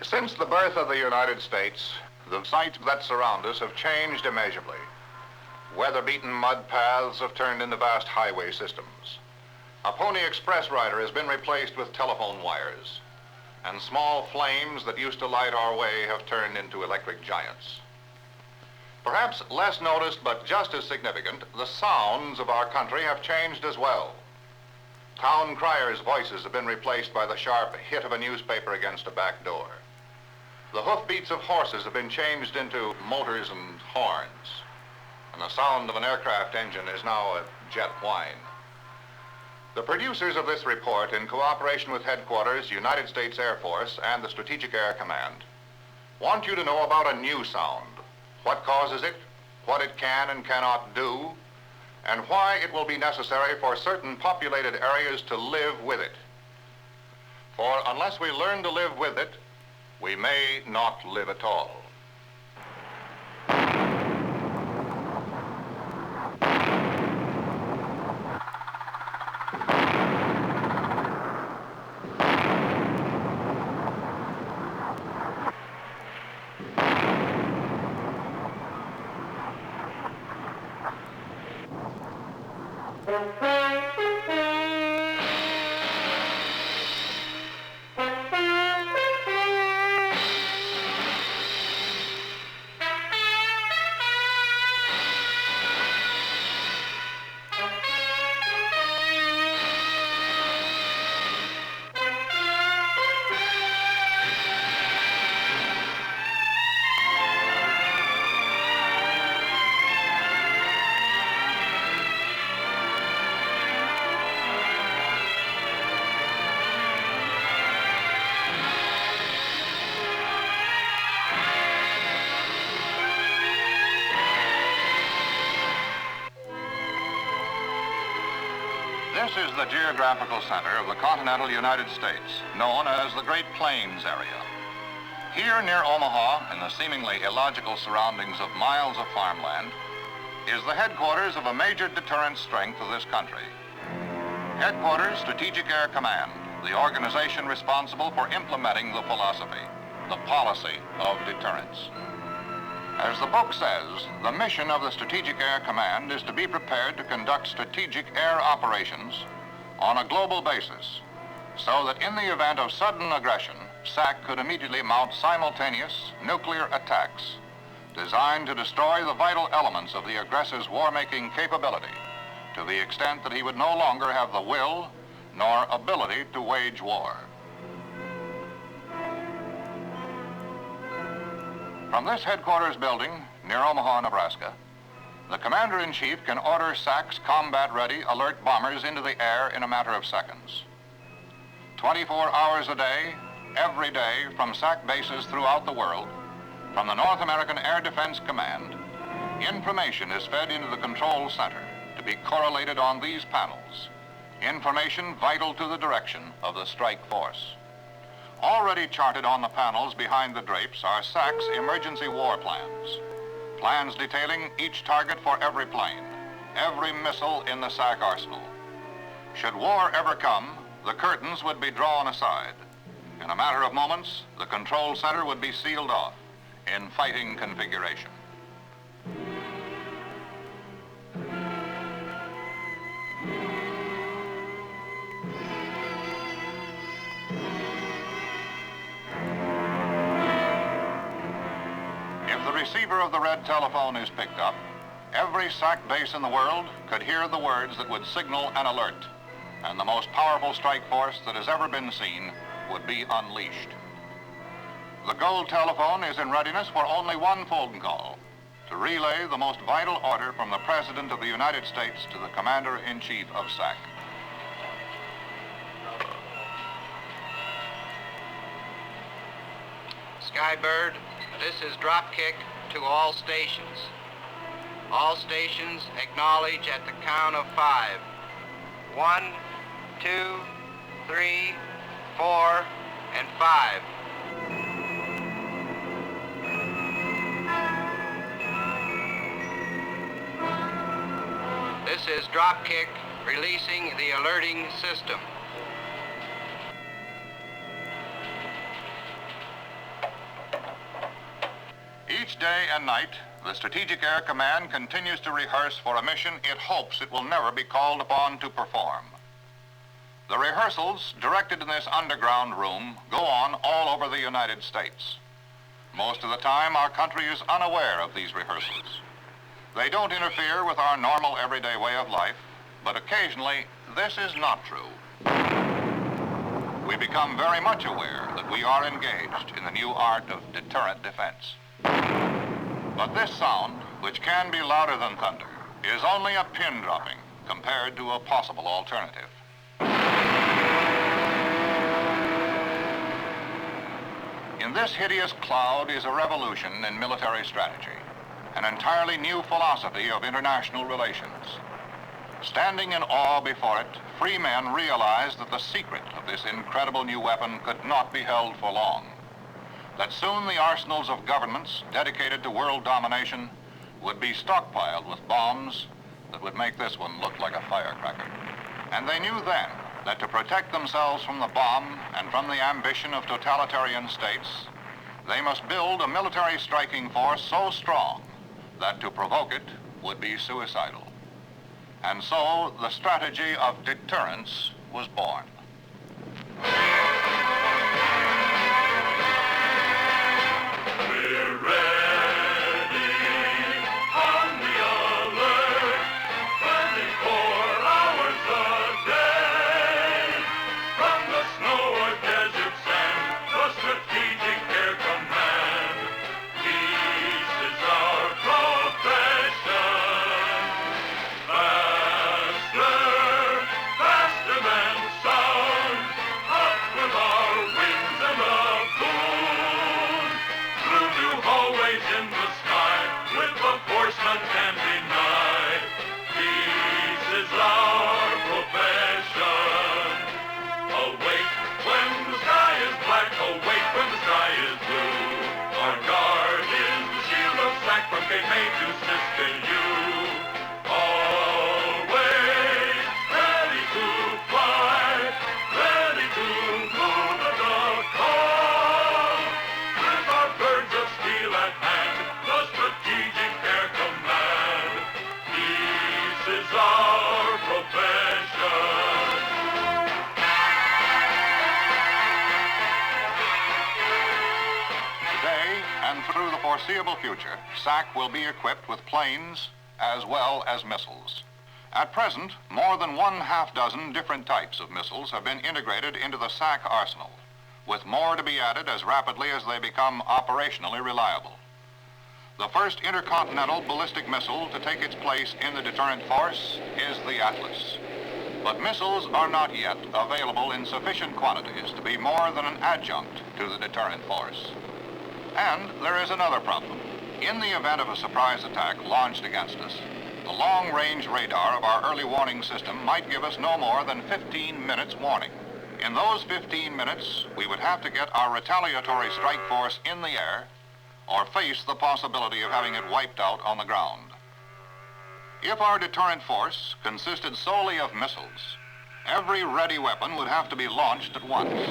Since the birth of the United States, the sights that surround us have changed immeasurably. Weather-beaten mud paths have turned into vast highway systems. A Pony Express rider has been replaced with telephone wires, and small flames that used to light our way have turned into electric giants. Perhaps less noticed, but just as significant, the sounds of our country have changed as well. Town criers' voices have been replaced by the sharp hit of a newspaper against a back door. The hoofbeats of horses have been changed into motors and horns, and the sound of an aircraft engine is now a jet whine. The producers of this report, in cooperation with Headquarters, United States Air Force, and the Strategic Air Command, want you to know about a new sound, what causes it, what it can and cannot do, and why it will be necessary for certain populated areas to live with it. For unless we learn to live with it, we may not live at all. This is the geographical center of the continental United States, known as the Great Plains area. Here near Omaha, in the seemingly illogical surroundings of miles of farmland, is the headquarters of a major deterrence strength of this country. Headquarters, Strategic Air Command, the organization responsible for implementing the philosophy, the policy of deterrence. As the book says, the mission of the Strategic Air Command is to be prepared to conduct strategic air operations on a global basis, so that in the event of sudden aggression, SAC could immediately mount simultaneous nuclear attacks designed to destroy the vital elements of the aggressor's war-making capability to the extent that he would no longer have the will nor ability to wage war. From this headquarters building near Omaha, Nebraska, the Commander-in-Chief can order SAC's combat-ready alert bombers into the air in a matter of seconds. 24 hours a day, every day, from SAC bases throughout the world, from the North American Air Defense Command, information is fed into the control center to be correlated on these panels, information vital to the direction of the strike force. Already charted on the panels behind the drapes are SAC's emergency war plans. Plans detailing each target for every plane, every missile in the SAC arsenal. Should war ever come, the curtains would be drawn aside. In a matter of moments, the control center would be sealed off in fighting configuration. The receiver of the red telephone is picked up, every SAC base in the world could hear the words that would signal an alert, and the most powerful strike force that has ever been seen would be unleashed. The gold telephone is in readiness for only one phone call, to relay the most vital order from the President of the United States to the Commander-in-Chief of SAC. Skybird, this is Dropkick to all stations. All stations acknowledge at the count of 5. 1, 2, 3, 4, and 5. This is Dropkick releasing the alerting system. Each day and night, the Strategic Air Command continues to rehearse for a mission it hopes it will never be called upon to perform. The rehearsals, directed in this underground room, go on all over the United States. Most of the time, our country is unaware of these rehearsals. They don't interfere with our normal everyday way of life, but occasionally, this is not true. We become very much aware that we are engaged in the new art of deterrent defense. But this sound, which can be louder than thunder, is only a pin dropping compared to a possible alternative. In this hideous cloud is a revolution in military strategy, an entirely new philosophy of international relations. Standing in awe before it, free men realized that the secret of this incredible new weapon could not be held for long. That soon the arsenals of governments dedicated to world domination would be stockpiled with bombs that would make this one look like a firecracker. And they knew then that to protect themselves from the bomb and from the ambition of totalitarian states, they must build a military striking force so strong that to provoke it would be suicidal. And so the strategy of deterrence was born. We're ready, on the alert, 24 hours a day. From the snow or desert sand, the Strategic Air Command. Peace is our profession. Faster than sound, up with our wings and a boom. Through new hallways in the sky, with a force none can deny. Peace is our profession. Awake when the sky is black, awake when the sky is blue. Our guard is the shield of sack from Cape May to Siskiyou. Always ready to fly, ready to move at the call. With our birds of steel at hand, the Strategic Air Command. Peace is our profession. Today, and through the foreseeable future, SAC will be equipped with planes as well as missiles. At present, more than 1/2 different types of missiles have been integrated into the SAC arsenal, with more to be added as rapidly as they become operationally reliable. The first intercontinental ballistic missile to take its place in the deterrent force is the Atlas. But missiles are not yet available in sufficient quantities to be more than an adjunct to the deterrent force. And there is another problem. In the event of a surprise attack launched against us, the long-range radar of our early warning system might give us no more than 15 minutes warning. In those 15 minutes, we would have to get our retaliatory strike force in the air or face the possibility of having it wiped out on the ground. If our deterrent force consisted solely of missiles, every ready weapon would have to be launched at once.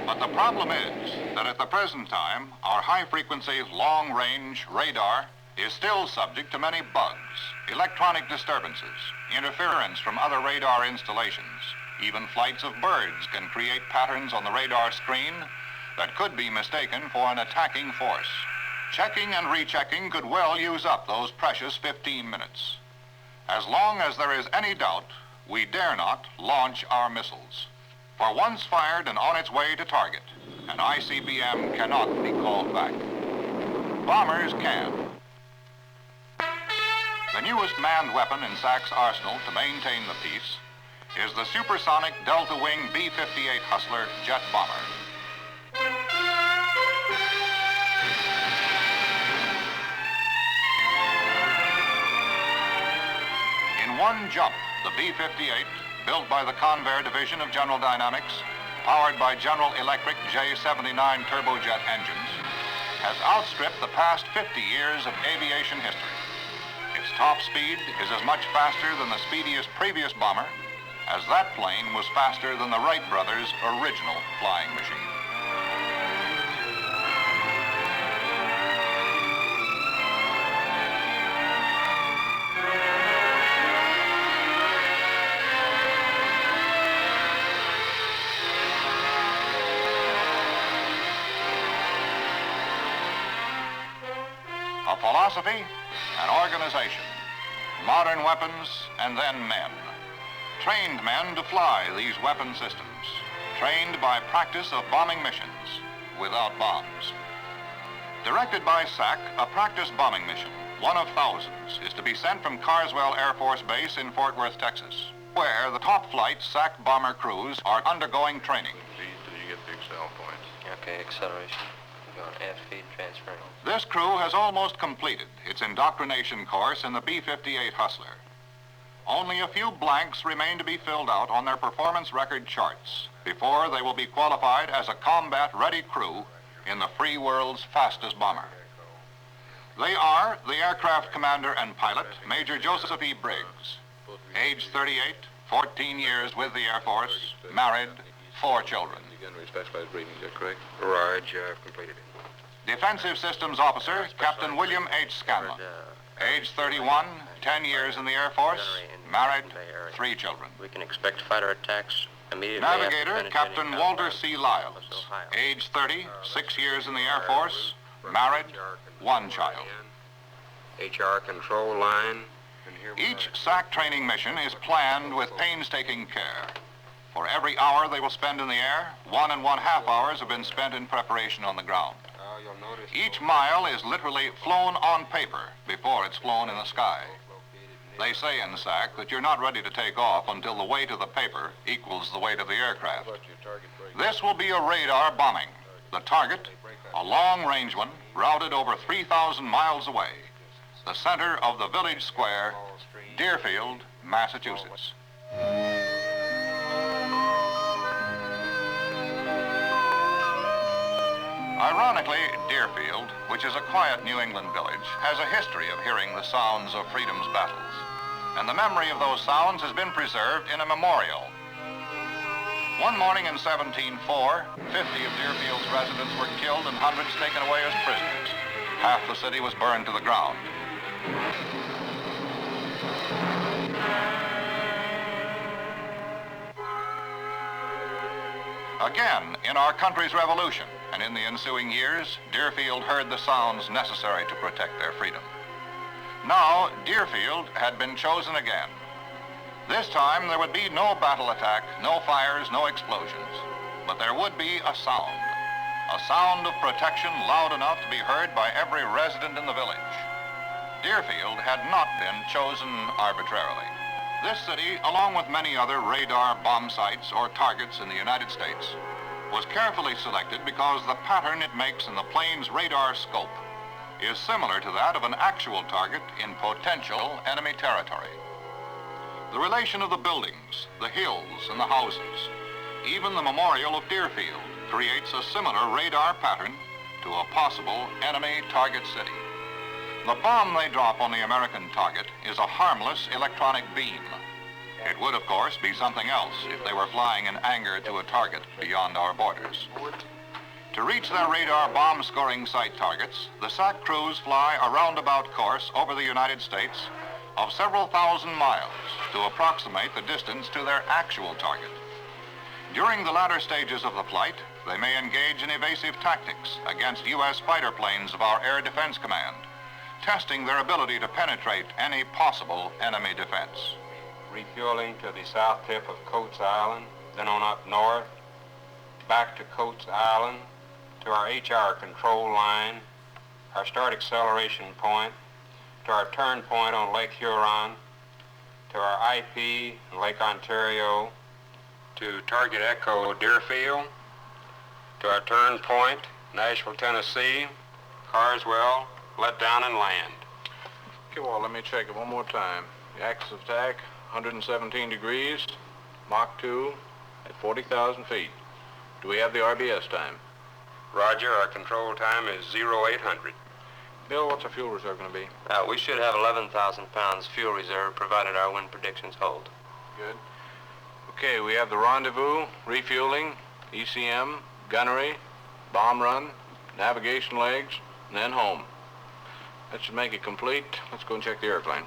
But the problem is that at the present time, our high-frequency, long-range radar is still subject to many bugs, electronic disturbances, interference from other radar installations. Even flights of birds can create patterns on the radar screen that could be mistaken for an attacking force. Checking and rechecking could well use up those precious 15 minutes. As long as there is any doubt, we dare not launch our missiles. For once fired and on its way to target, an ICBM cannot be called back. Bombers can. The newest manned weapon in SAC's arsenal to maintain the peace is the supersonic delta-wing B-58 Hustler jet bomber. In one jump, the B-58, built by the Convair division of General Dynamics, powered by General Electric J-79 turbojet engines, has outstripped the past 50 years of aviation history. Its top speed is as much faster than the speediest previous bomber as that plane was faster than the Wright brothers' original flying machine. philosophy and organization, modern weapons and then men. Trained men to fly these weapon systems, trained by practice of bombing missions without bombs. Directed by SAC, a practice bombing mission, one of thousands, is to be sent from Carswell Air Force Base in Fort Worth, Texas, where the top flight SAC bomber crews are undergoing training. Till you get the Excel points. Okay, acceleration. We're going F feed transferring. This crew has almost completed its indoctrination course in the B-58 Hustler. Only a few blanks remain to be filled out on their performance record charts before they will be qualified as a combat-ready crew in the free world's fastest bomber. They are the aircraft commander and pilot, Major Joseph E. Briggs, age 38, 14 years with the Air Force, married, 4 children. Again, we specified reading, is that correct? Raj, I've completed it. Defensive Systems Officer, Captain William H. Scanlon, age 31, 10 years in the Air Force, married, 3 children. We can expect fighter attacks immediately. Navigator, Captain Walter C. Lyles, age 30, 6 years in the Air Force, married, 1 child. HR control line. Each SAC training mission is planned with painstaking care. For every hour they will spend in the air, 1.5 hours have been spent in preparation on the ground. Each mile is literally flown on paper before it's flown in the sky. They say in SAC that you're not ready to take off until the weight of the paper equals the weight of the aircraft. This will be a radar bombing. The target, a long-range one, routed over 3,000 miles away. The center of the village square, Deerfield, Massachusetts. Ironically, Deerfield, which is a quiet New England village, has a history of hearing the sounds of freedom's battles. And the memory of those sounds has been preserved in a memorial. One morning in 1704, 50 of Deerfield's residents were killed and hundreds taken away as prisoners. Half the city was burned to the ground. Again, in our country's revolution and in the ensuing years, Deerfield heard the sounds necessary to protect their freedom. Now, Deerfield had been chosen again. This time, there would be no battle attack, no fires, no explosions. But there would be a sound of protection loud enough to be heard by every resident in the village. Deerfield had not been chosen arbitrarily. This city, along with many other radar bomb sites or targets in the United States, was carefully selected because the pattern it makes in the plane's radar scope is similar to that of an actual target in potential enemy territory. The relation of the buildings, the hills, and the houses, even the memorial of Deerfield, creates a similar radar pattern to a possible enemy target city. The bomb they drop on the American target is a harmless electronic beam. It would, of course, be something else if they were flying in anger to a target beyond our borders. To reach their radar bomb-scoring site targets, the SAC crews fly a roundabout course over the United States of several thousand miles to approximate the distance to their actual target. During the latter stages of the flight, they may engage in evasive tactics against U.S. fighter planes of our Air Defense Command, testing their ability to penetrate any possible enemy defense. Refueling to the south tip of Coates Island, then on up north, back to Coates Island, to our HR control line, our start acceleration point, to our turn point on Lake Huron, to our IP in Lake Ontario, to Target Echo Deerfield, to our turn point, Nashville, Tennessee, Carswell, let down and land. Okay, well, let me check it one more time. The axis of attack, 117 degrees, Mach 2 at 40,000 feet. Do we have the RBS time? Roger, our control time is 0800. Bill, what's our fuel reserve going to be? We should have 11,000 pounds fuel reserve, provided our wind predictions hold. Good. Okay, we have the rendezvous, refueling, ECM, gunnery, bomb run, navigation legs, and then home. That should make it complete. Let's go and check the airplane.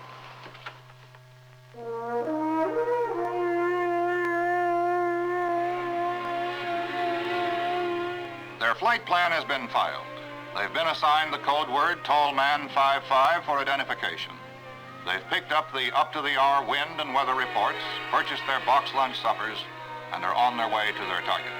Their flight plan has been filed. They've been assigned the code word Tallman 55 for identification. They've picked up the up-to-the-hour wind and weather reports, purchased their box lunch suppers, and are on their way to their target.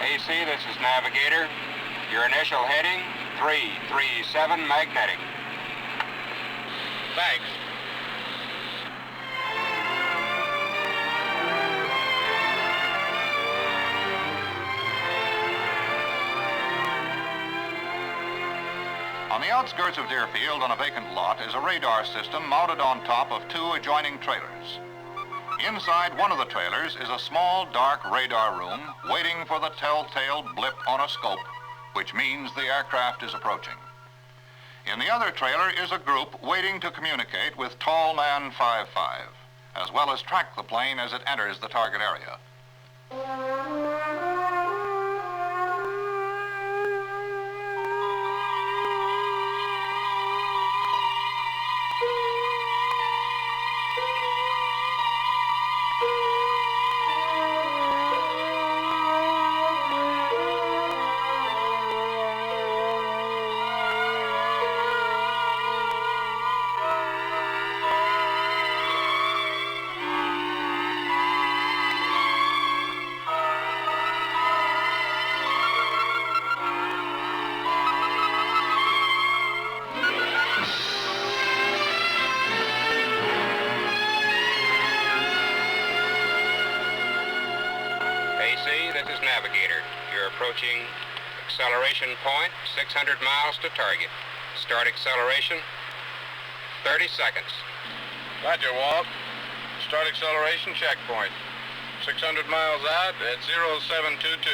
AC, this is Navigator. Your initial heading, 337 magnetic. Thanks. On the outskirts of Deerfield, on a vacant lot, is a radar system mounted on top of two adjoining trailers. Inside one of the trailers is a small, dark radar room waiting for the telltale blip on a scope, which means the aircraft is approaching. In the other trailer is a group waiting to communicate with Tallman 55, as well as track the plane as it enters the target area. AC, this is Navigator. You're approaching acceleration point, 600 miles to target. Start acceleration, 30 seconds. Roger, Walt. Start acceleration checkpoint. 600 miles out at 0722.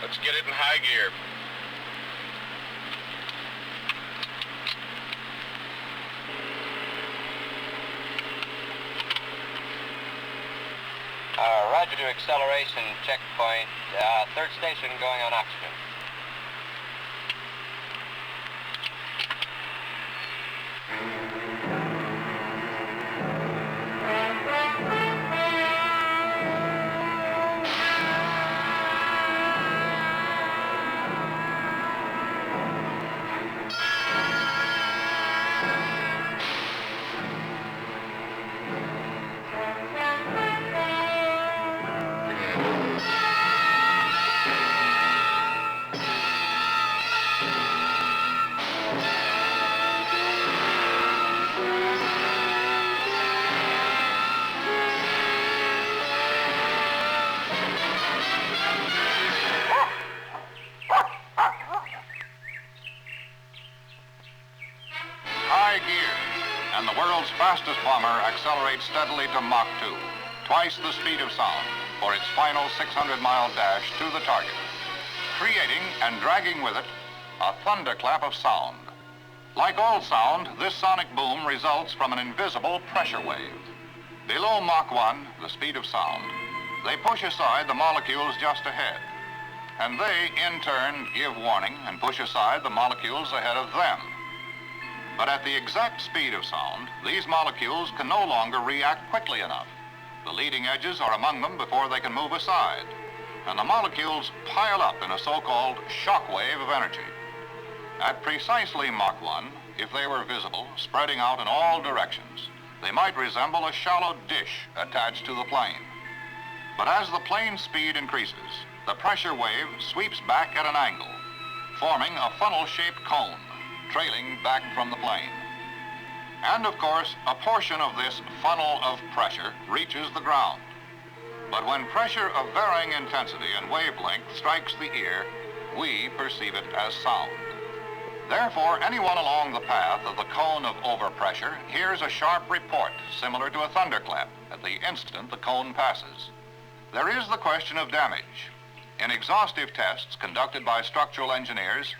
Let's get it in high gear. Roger to acceleration checkpoint. Third station going on oxygen. High gear, and the world's fastest bomber accelerates steadily to Mach 2, twice the speed of sound, for its final 600-mile dash to the target, creating and dragging with it a thunderclap of sound. Like all sound, this sonic boom results from an invisible pressure wave. Below Mach 1, the speed of sound, they push aside the molecules just ahead, and they, in turn, give warning and push aside the molecules ahead of them. But at the exact speed of sound, these molecules can no longer react quickly enough. The leading edges are among them before they can move aside, and the molecules pile up in a so-called shock wave of energy. At precisely Mach 1, if they were visible, spreading out in all directions, they might resemble a shallow dish attached to the plane. But as the plane's speed increases, the pressure wave sweeps back at an angle, forming a funnel-shaped cone, trailing back from the plane. And of course, a portion of this funnel of pressure reaches the ground. But when pressure of varying intensity and wavelength strikes the ear, we perceive it as sound. Therefore, anyone along the path of the cone of overpressure hears a sharp report similar to a thunderclap at the instant the cone passes. There is the question of damage. In exhaustive tests conducted by structural engineers,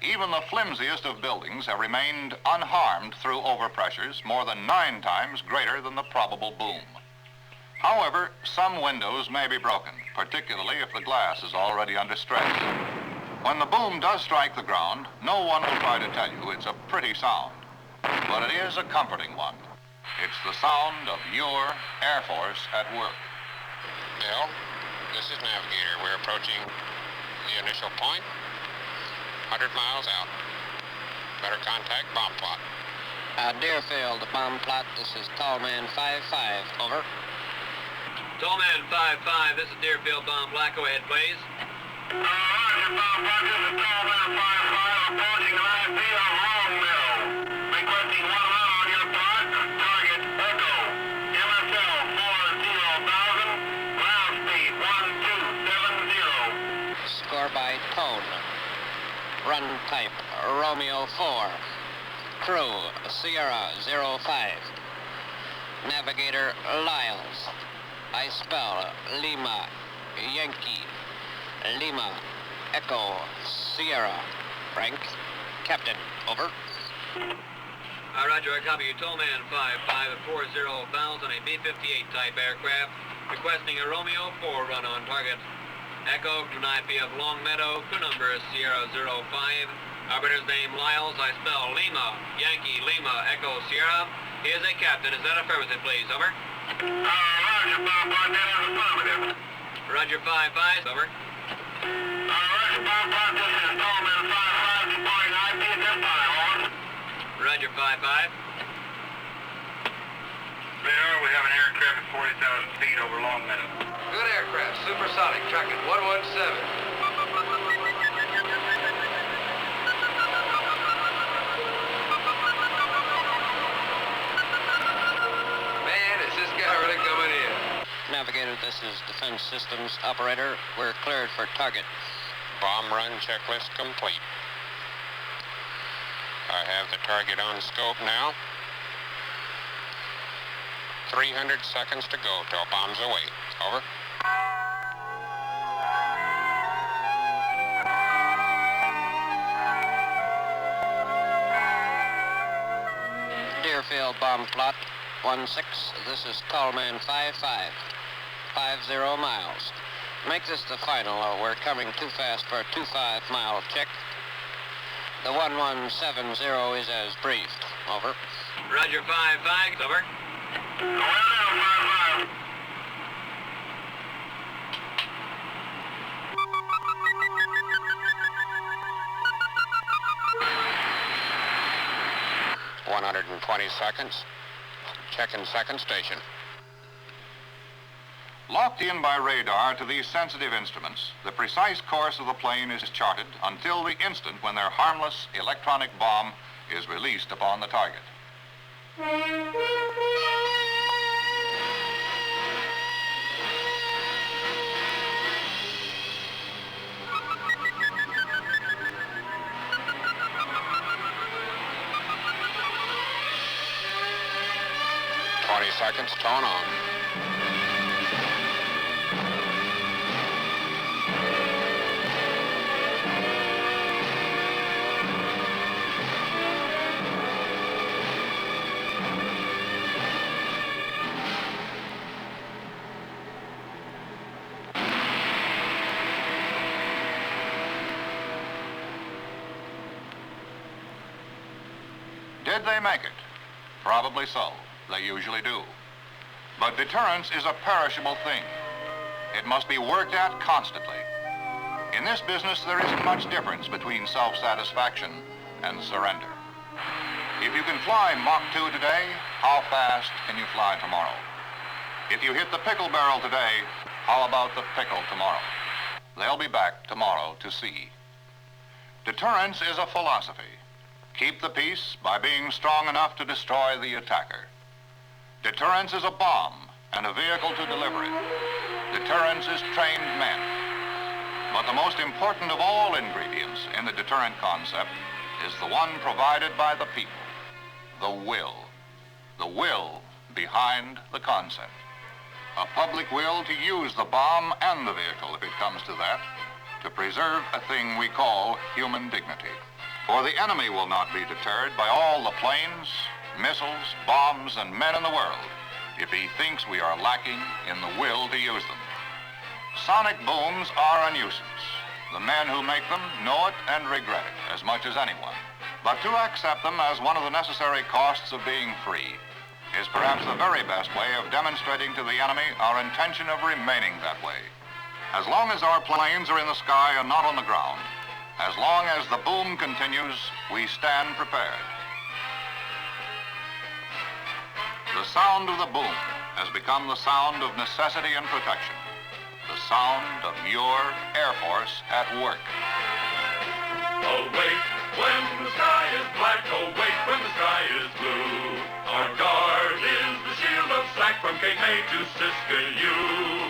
even the flimsiest of buildings have remained unharmed through overpressures more than 9 times greater than the probable boom. However, some windows may be broken, particularly if the glass is already under stress. When the boom does strike the ground, no one will try to tell you it's a pretty sound, but it is a comforting one. It's the sound of your Air Force at work. Bill, this is Navigator. We're approaching the initial point, 100 miles out. Better contact bomb plot. Deerfield, bomb plot. This is Tallman 5-5. Over. Tallman 5-5, this is Deerfield bomb plot. Go ahead, please. Roger, bomb plot. This is Tallman 5-5, approaching an IP of Long Mill. Requesting 1 run on your plot. Target Echo. MSL 40,000. Ground speed 1270. Score by tone. Run type Romeo 4. Crew Sierra 05. Navigator Lyles. I spell Lima Yankee Lima Echo Sierra. Frank. Captain. Over. Roger, I copy you. Tallman 5-5 at 40,000, a B-58 type aircraft. Requesting a Romeo 4 run on target. Echo to an IP of Long Meadow. Crew number Sierra 05. Operator's name Lyles. I spell Lima Yankee Lima Echo Sierra. He is a captain. Is that affirmative, please? Over. Roger, bomb plot. That is affirmative. Roger 5-5. Over. Roger, bomb plot. This is Tallman 5-5, deploying IP at this time. Over. Roger 5-5. Radar, we have an aircraft at 40,000 feet over Long Meadow. Good aircraft, supersonic, track at 117. Man, is this guy really coming in? Navigator, this is Defense Systems Operator. We're cleared for target. Bomb run checklist complete. I have the target on scope now. 300 seconds to go till bomb's away. Over. Deerfield bomb plot 1-6. This is Tallman 5-5. 50 miles. Make this the final. We're coming too fast for a 25-mile check. The 1170 is as briefed. Over. Roger 5-5. Over. Well done, 5-5. .120 seconds. Checking second station. Locked in by radar to these sensitive instruments, the precise course of the plane is charted until the instant when their harmless electronic bomb is released upon the target. 20 seconds, tone on. Did they make it? Probably so. They usually do. But deterrence is a perishable thing. It must be worked at constantly. In this business, there isn't much difference between self-satisfaction and surrender. If you can fly Mach 2 today, how fast can you fly tomorrow? If you hit the pickle barrel today, how about the pickle tomorrow? They'll be back tomorrow to see. Deterrence is a philosophy. Keep the peace by being strong enough to destroy the attacker. Deterrence is a bomb and a vehicle to deliver it. Deterrence is trained men. But the most important of all ingredients in the deterrent concept is the one provided by the people, the will. The will behind the concept. A public will to use the bomb and the vehicle, if it comes to that, to preserve a thing we call human dignity. For the enemy will not be deterred by all the planes, missiles, bombs, and men in the world. if he thinks we are lacking in the will to use them. Sonic booms are a nuisance. The men who make them know it and regret it as much as anyone. But to accept them as one of the necessary costs of being free is perhaps the very best way of demonstrating to the enemy our intention of remaining that way. As long as our planes are in the sky and not on the ground, as long as the boom continues, we stand prepared. The sound of the boom has become the sound of necessity and protection. The sound of your Air Force at work. Awake when the sky is black, awake when the sky is blue. Our guard is the shield of slack from Cape May to Siskiyou.